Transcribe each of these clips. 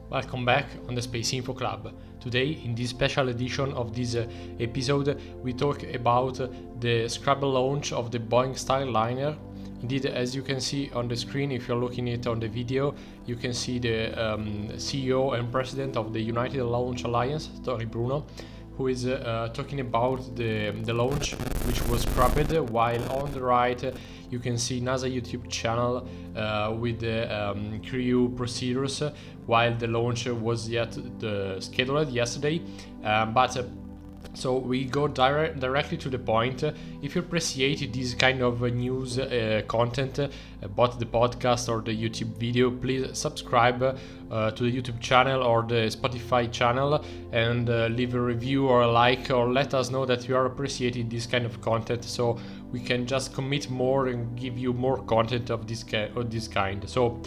Welcome back on the Space Info Club. Today, in this special edition of this episode, we talk about the Scrabble launch of the Boeing Starliner. Indeed, as you can see on the screen, if you're looking at it on the video, you can see the CEO and President of the United Launch Alliance, Tory Bruno, who is talking about the launch, which was scrapped, while on the right you can see NASA YouTube channel with the crew procedures, while the launch was yet scheduled yesterday. So we go directly to the point. If you appreciate this kind of news content about the podcast or the YouTube video, please subscribe to the YouTube channel or the Spotify channel and leave a review or a like, or let us know that you are appreciating this kind of content, so we can just commit more and give you more content of this kind. So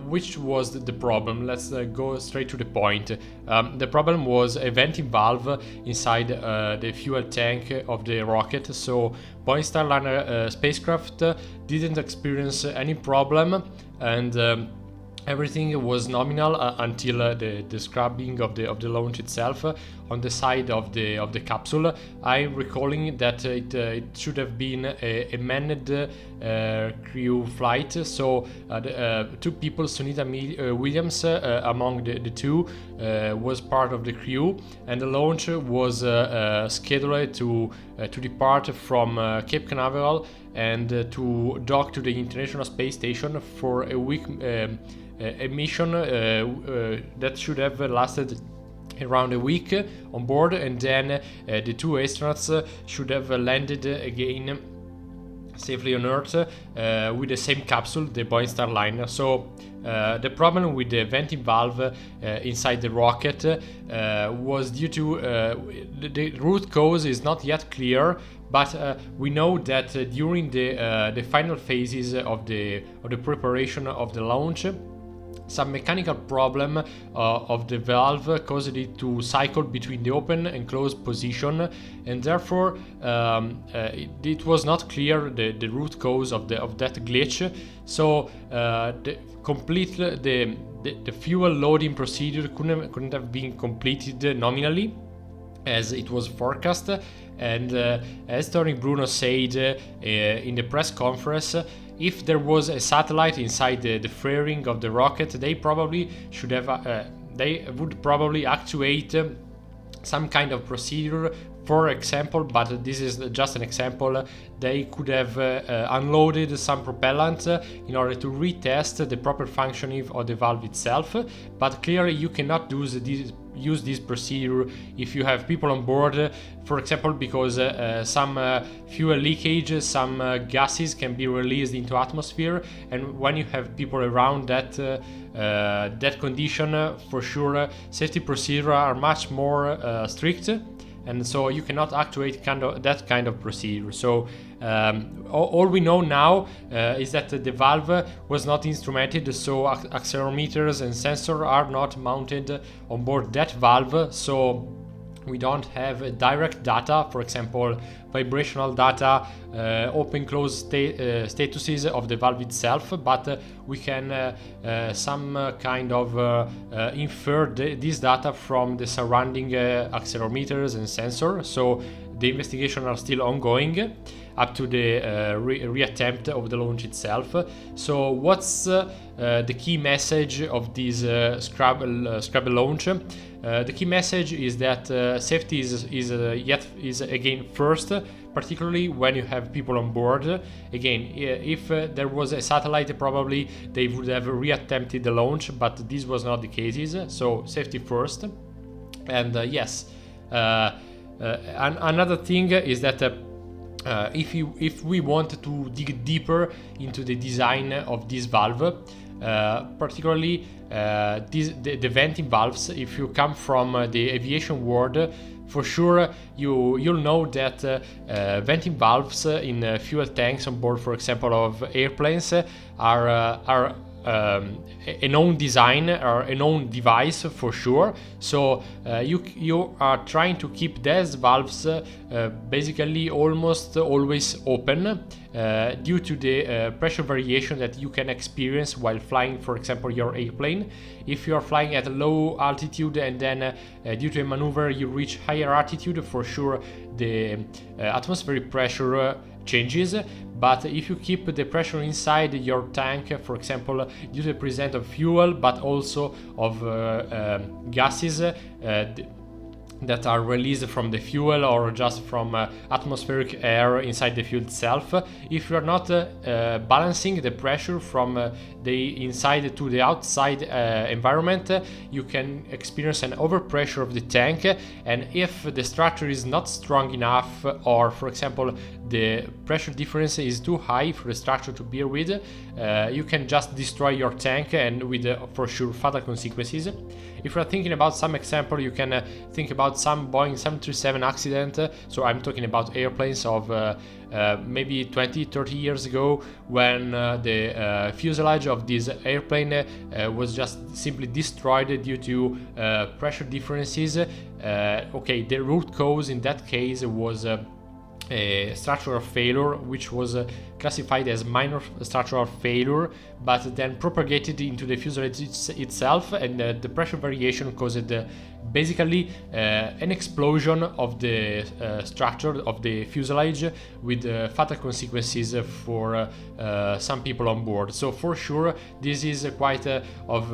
which was the problem? Let's go straight to the point. The problem was a venting valve inside the fuel tank of the rocket. So Boeing Starliner spacecraft didn't experience any problem, and everything was nominal until the scrubbing of the launch itself on the side of the capsule. I'm recalling that it should have been a manned crew flight. So the two people, Sunita Williams among the two, was part of the crew, and the launch was scheduled to depart from Cape Canaveral and to dock to the International Space Station for a week. A mission that should have lasted around a week on board, and then the two astronauts should have landed again safely on Earth with the same capsule, the Boeing Starliner. So the problem with the venting valve inside the rocket was due to the root cause is not yet clear, but we know that during the final phases of the preparation of the launch, some mechanical problem of the valve caused it to cycle between the open and closed position, and therefore it was not clear the root cause of that glitch. So the fuel loading procedure couldn't have been completed nominally as it was forecast, and as Tory Bruno said in the press conference, if there was a satellite inside the fairing of the rocket, they would probably actuate some kind of procedure. For example, but this is just an example, they could have unloaded some propellant in order to retest the proper functioning of the valve itself. But clearly you cannot use this procedure if you have people on board, for example, because some fuel leakage, some gases can be released into atmosphere, and when you have people around that condition, for sure safety procedures are much more strict, and so you cannot actuate that kind of procedure. So all we know now is that the valve was not instrumented, so accelerometers and sensors are not mounted on board that valve, so we don't have direct data, for example vibrational data, open-close statuses of the valve itself, but we can some kind of infer this data from the surrounding accelerometers and sensors. So the investigations are still ongoing up to the reattempt of the launch itself. So what's the key message of this Scrabble launch? The key message is that safety is again first, particularly when you have people on board. Again, if there was a satellite, probably they would have reattempted the launch, but this was not the case. So safety first. And yes, another thing is that if we want to dig deeper into the design of this valve, particularly the venting valves, if you come from the aviation world, for sure you'll know that venting valves in fuel tanks on board, for example, of airplanes are a known design or a known device for sure. So you are trying to keep these valves basically almost always open due to the pressure variation that you can experience while flying, for example, your airplane. If you are flying at a low altitude and then due to a maneuver you reach higher altitude, for sure the atmospheric pressure changes. But if you keep the pressure inside your tank, for example, due to the presence of fuel but also of gases that are released from the fuel or just from atmospheric air inside the fuel itself, if you are not balancing the pressure from the inside to the outside environment, you can experience an overpressure of the tank. And if the structure is not strong enough, or for example the pressure difference is too high for the structure to bear with, you can just destroy your tank, and with for sure fatal consequences. If you are thinking about some example, you can think about some Boeing 737 accident. So I'm talking about airplanes of maybe 20-30 years ago, when the fuselage of this airplane was just simply destroyed due to pressure differences. Okay, the root cause in that case was a structural failure, which was classified as minor structural failure, but then propagated into the fuselage itself, and the pressure variation caused basically an explosion of the structure of the fuselage, with fatal consequences for some people on board. So for sure this is quite of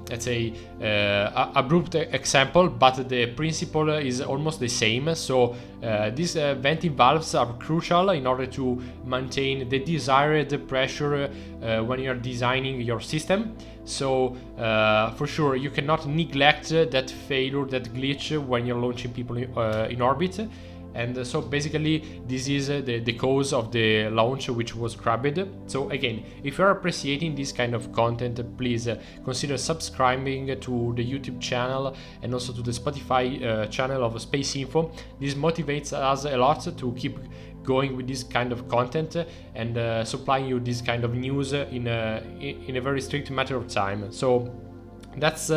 let's say abrupt example, but the principle is almost the same. So these venting valves are crucial in order to maintain the desired pressure when you are designing your system. So for sure you cannot neglect that failure, that glitch, when you're launching people in orbit. And so basically this is the cause of the launch, which was scrapped. So again, if you're appreciating this kind of content, please consider subscribing to the YouTube channel and also to the Spotify channel of SpaceInfo. This motivates us a lot to keep going with this kind of content and supplying you this kind of news in a very strict matter of time. So that's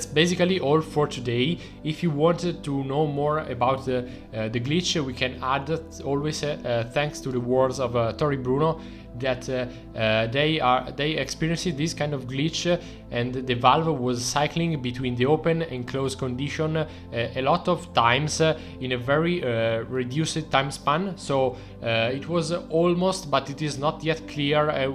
basically all for today. If you wanted to know more about the glitch, we can add always thanks to the words of Tory Bruno, that they experienced this kind of glitch, and the valve was cycling between the open and closed condition a lot of times in a very reduced time span. So it was almost, but it is not yet clear.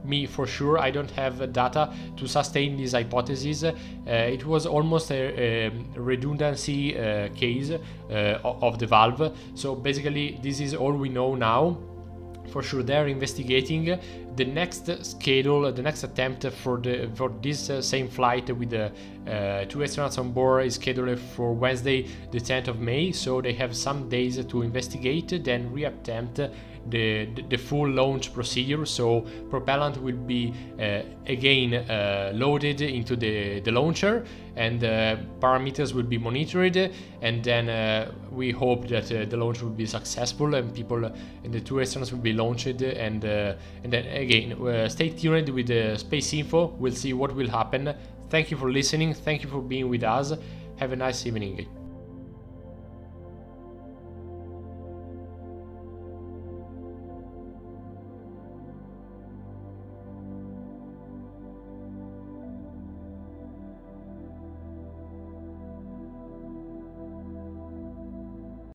Me for sure, I don't have data to sustain this hypothesis. It was almost a redundancy case of the valve. So basically this is all we know now. For sure they're investigating. The next schedule, the next attempt for this same flight with the 2 astronauts on board is scheduled for Wednesday the 10th of May. So they have some days to investigate, then reattempt the full launch procedure. So propellant will be again loaded into the launcher, and parameters will be monitored, and then we hope that the launch will be successful and people and the 2 astronauts will be launched, and then again stay tuned with the SpaceInfo. We'll see what will happen. Thank you for listening, thank you for being with us. Have a nice evening.